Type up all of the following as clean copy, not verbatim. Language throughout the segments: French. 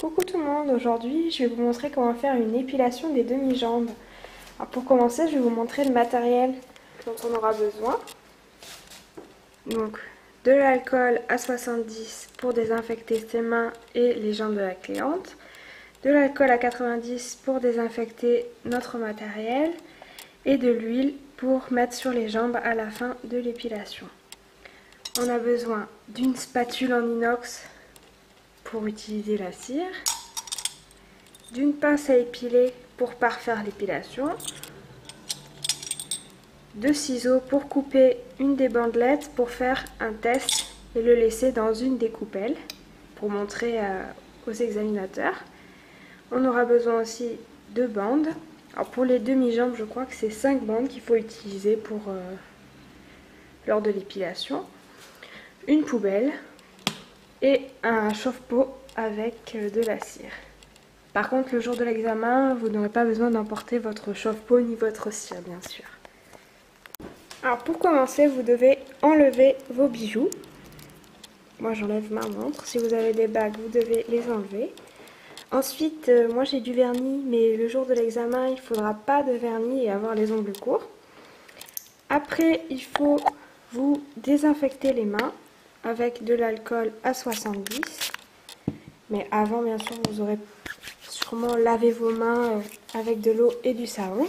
Coucou tout le monde, aujourd'hui je vais vous montrer comment faire une épilation des demi-jambes. Alors pour commencer, je vais vous montrer le matériel dont on aura besoin. Donc de l'alcool à 70 pour désinfecter ses mains et les jambes de la cliente. De l'alcool à 90 pour désinfecter notre matériel. Et de l'huile pour mettre sur les jambes à la fin de l'épilation. On a besoin d'une spatule en inox pour utiliser la cire, d'une pince à épiler pour parfaire l'épilation, de ciseaux pour couper une des bandelettes pour faire un test et le laisser dans une des coupelles pour montrer aux examinateurs. On aura besoin aussi de bandes. Alors pour les demi-jambes, je crois que c'est 5 bandes qu'il faut utiliser lors de l'épilation. Une poubelle et un chauffe-peau avec de la cire. Par contre, le jour de l'examen, vous n'aurez pas besoin d'emporter votre chauffe-peau ni votre cire, bien sûr. Alors pour commencer, vous devez enlever vos bijoux. Moi, j'enlève ma montre. Si vous avez des bagues, vous devez les enlever. Ensuite, moi j'ai du vernis, mais le jour de l'examen, il ne faudra pas de vernis et avoir les ongles courts. Après, il faut vous désinfecter les mains avec de l'alcool à 70. Mais avant, bien sûr, vous aurez sûrement lavé vos mains avec de l'eau et du savon.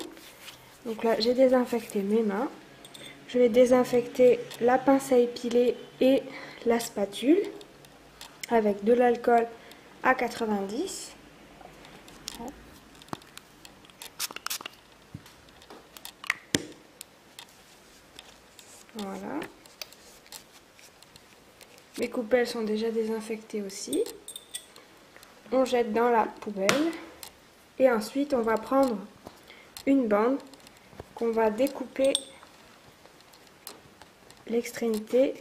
Donc là, j'ai désinfecté mes mains. Je vais désinfecter la pince à épiler et la spatule avec de l'alcool à 90. Voilà. Mes coupelles sont déjà désinfectées aussi. On jette dans la poubelle. Et ensuite, on va prendre une bande qu'on va découper l'extrémité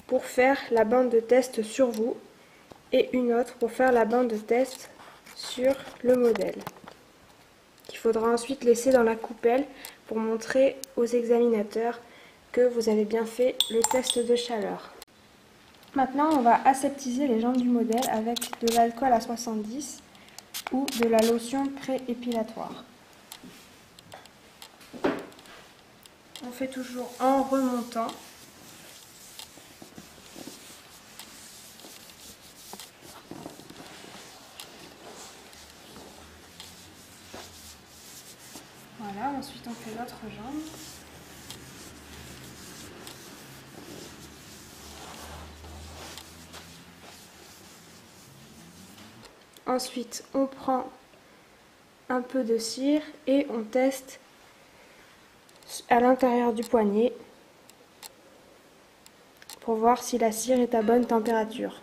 pour faire la bande de test sur vous et une autre pour faire la bande de test sur le modèle. Il faudra ensuite laisser dans la coupelle pour montrer aux examinateurs que vous avez bien fait le test de chaleur. Maintenant, on va aseptiser les jambes du modèle avec de l'alcool à 70 ou de la lotion pré-épilatoire. On fait toujours en remontant. Voilà, ensuite on fait l'autre jambe. Ensuite, on prend un peu de cire et on teste à l'intérieur du poignet pour voir si la cire est à bonne température.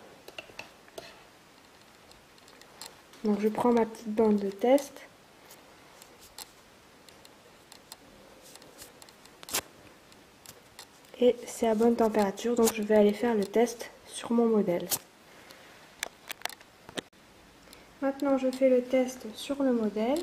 Donc je prends ma petite bande de test. Et c'est à bonne température, donc je vais aller faire le test sur mon modèle. Maintenant, je fais le test sur le modèle.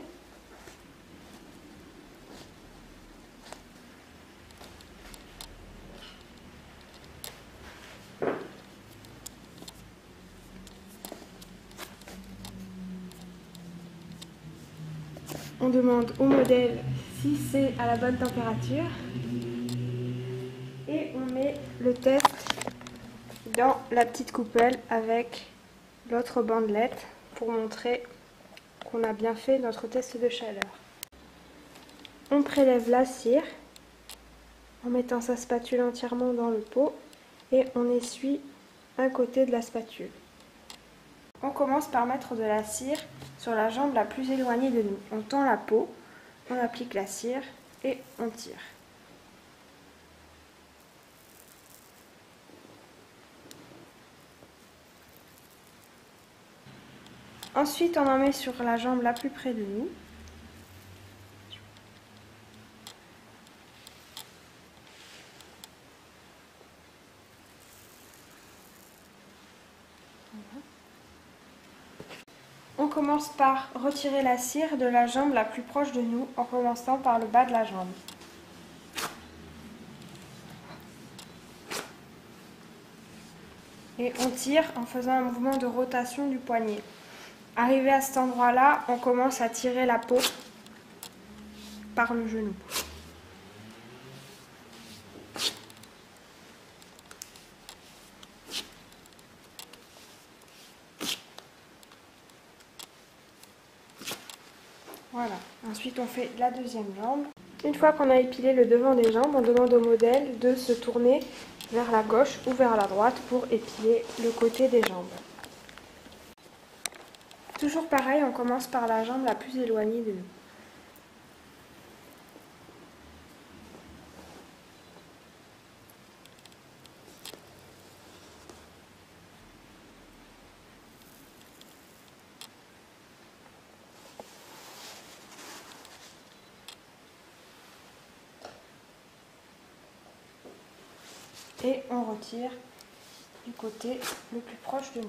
On demande au modèle si c'est à la bonne température. Et on met le test dans la petite coupelle avec l'autre bandelette pour montrer qu'on a bien fait notre test de chaleur. On prélève la cire en mettant sa spatule entièrement dans le pot et on essuie un côté de la spatule. On commence par mettre de la cire sur la jambe la plus éloignée de nous. On tend la peau, on applique la cire et on tire. Ensuite, on en met sur la jambe la plus près de nous. On commence par retirer la cire de la jambe la plus proche de nous en commençant par le bas de la jambe. et on tire en faisant un mouvement de rotation du poignet. Arrivé à cet endroit-là, on commence à tirer la peau par le genou. Voilà. Ensuite, on fait la deuxième jambe. Une fois qu'on a épilé le devant des jambes, on demande au modèle de se tourner vers la gauche ou vers la droite pour épiler le côté des jambes. Toujours pareil, on commence par la jambe la plus éloignée de nous. Et on retire du côté le plus proche de nous.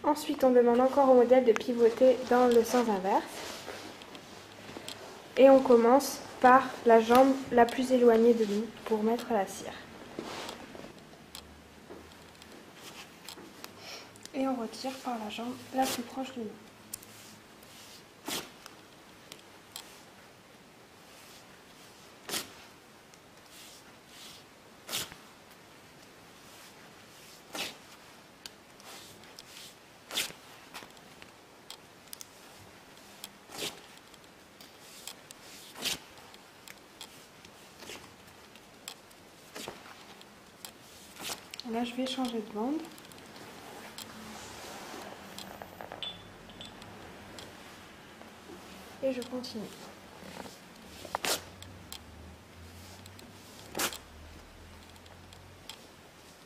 Ensuite, on demande encore au modèle de pivoter dans le sens inverse. Et on commence par la jambe la plus éloignée de nous pour mettre la cire. Et on retire par la jambe la plus proche de nous. Là, je vais changer de bande. Et je continue.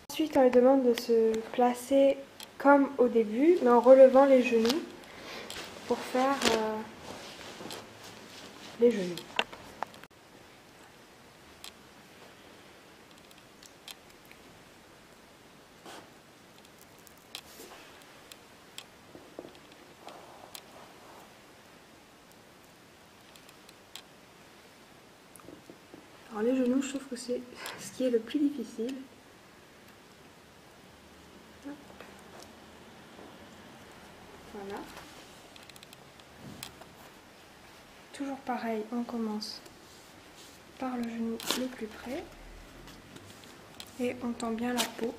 Ensuite, on lui demande de se placer comme au début, mais en relevant les genoux pour faire les genoux. Alors les genoux, je trouve que c'est ce qui est le plus difficile. Hop. Voilà. Toujours pareil, on commence par le genou le plus près et on tend bien la peau.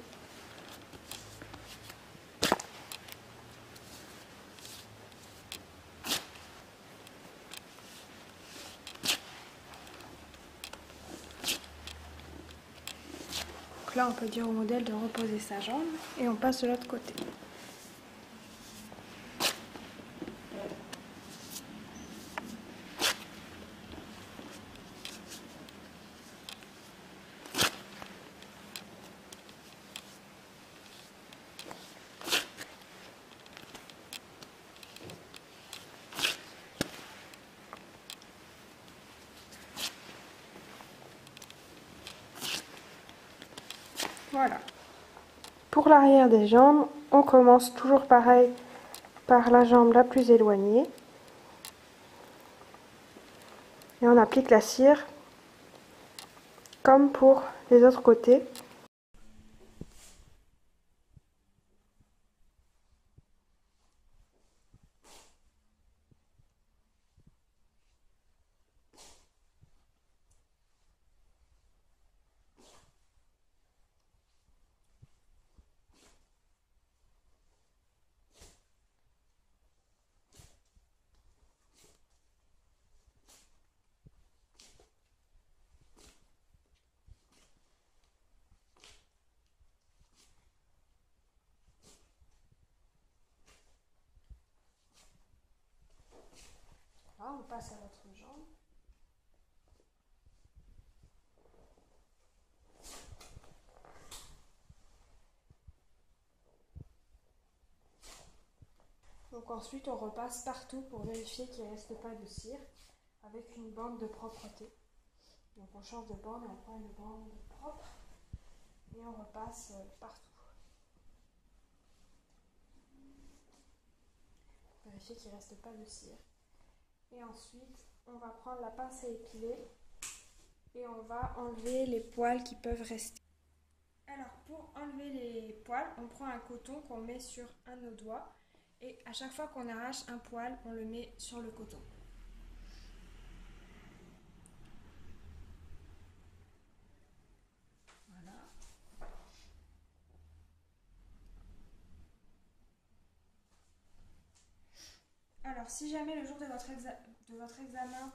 Donc là, on peut dire au modèle de reposer sa jambe et on passe de l'autre côté. Voilà. Pour l'arrière des jambes, on commence toujours pareil par la jambe la plus éloignée. Et on applique la cire comme pour les autres côtés. Là, on passe à l'autre jambe. Donc ensuite, on repasse partout pour vérifier qu'il ne reste pas de cire avec une bande de propreté. Donc on change de bande, on prend une bande propre et on repasse partout. Vérifier qu'il ne reste pas de cire. Et ensuite, on va prendre la pince à épiler et on va enlever les poils qui peuvent rester. Alors pour enlever les poils, on prend un coton qu'on met sur un de nos doigts et à chaque fois qu'on arrache un poil, on le met sur le coton. Voilà. Alors si jamais le jour de votre examen,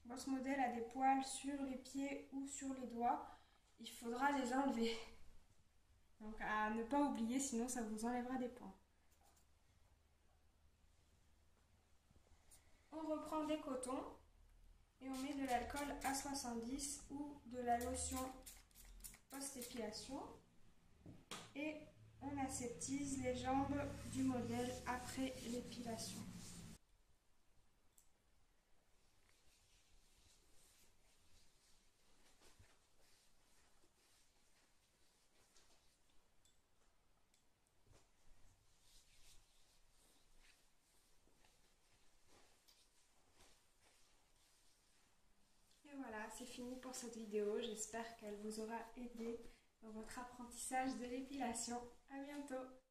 votre modèle a des poils sur les pieds ou sur les doigts, il faudra les enlever. Donc à ne pas oublier, sinon ça vous enlèvera des points. On reprend des cotons et on met de l'alcool A70 ou de la lotion post-épilation et on aseptise les jambes du modèle après l'épilation. Et voilà, c'est fini pour cette vidéo. J'espère qu'elle vous aura aidé dans votre apprentissage de l'épilation. À bientôt!